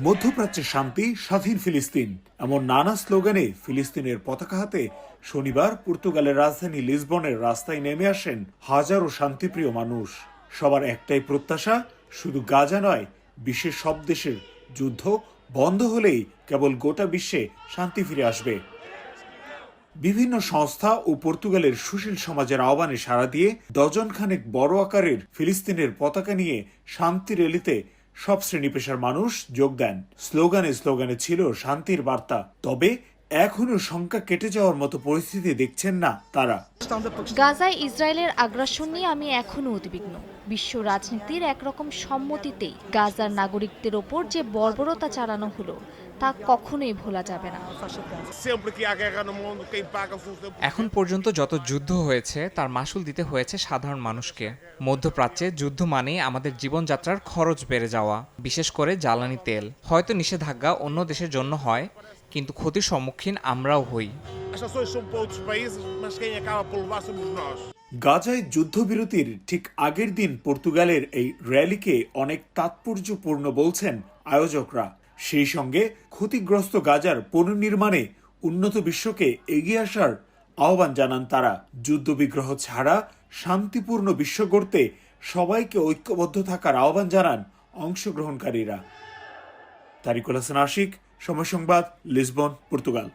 মধ্যপ্রাচ্যে শান্তি, স্বাধীন ফিলিস্তিন, এমন নানা স্লোগানে ফিলিস্তিনের পতাকা হাতে শনিবার পর্তুগালের রাজধানী লিসবনের রাস্তায় নেমে আসেন হাজারো শান্তিপ্রিয় মানুষ। সবার একটাই প্রত্যাশা, শুধু গাজা নয়, বিশ্বের সব দেশের যুদ্ধ বন্ধ হলেই কেবল গোটা বিশ্বে শান্তি ফিরে আসবে। বিভিন্ন সংস্থা ও পর্তুগালের সুশীল সমাজের আহ্বানে সাড়া দিয়ে ডজন খানেক বড় আকারের ফিলিস্তিনের পতাকা নিয়ে শান্তি র্যালিতে সব শ্রেণী পেশার মানুষ যোগ দেন। স্লোগানে স্লোগানে ছিল শান্তির বার্তা। তবে এখনো শঙ্কা কেটে যাওয়ার মতো পরিস্থিতি দেখছেন না তারা। গাজায় ইসরায়েলের আগ্রাসন নিয়ে আমি এখনো উদ্বিগ্ন। বিশ্ব রাজনীতির একরকম সম্মতিতেই গাজার নাগরিকদের ওপর যে বর্বরতা চালানো হলো তা কখনোই ভোলা যাবে না। এখন পর্যন্ত যত যুদ্ধ হয়েছে তার মাসুল দিতে হয়েছে সাধারণ মানুষকে। মধ্যপ্রাচ্যে যুদ্ধ মানেই আমাদের জীবনযাত্রার খরচ বেড়ে যাওয়া, বিশেষ করে জ্বালানি তেল। হয়তো নিষেধাজ্ঞা অন্য দেশের জন্য হয়, কিন্তু ক্ষতির সম্মুখীন আমরাও হই। গাজায় যুদ্ধবিরতির ঠিক আগের দিন পর্তুগালের এই র্যালিকে অনেক তাৎপর্যপূর্ণ বলছেন আয়োজকরা। সেই সঙ্গে ক্ষতিগ্রস্ত গাজার পুনর্নির্মাণে উন্নত বিশ্বকে এগিয়ে আসার আহ্বান জানান তারা। যুদ্ধবিগ্রহ ছাড়া শান্তিপূর্ণ বিশ্ব গড়তে সবাইকে ঐক্যবদ্ধ থাকার আহ্বান জানান অংশগ্রহণকারীরা। তারিকুল হাসান আশিক, সময় সংবাদ, লিসবন, পর্তুগাল।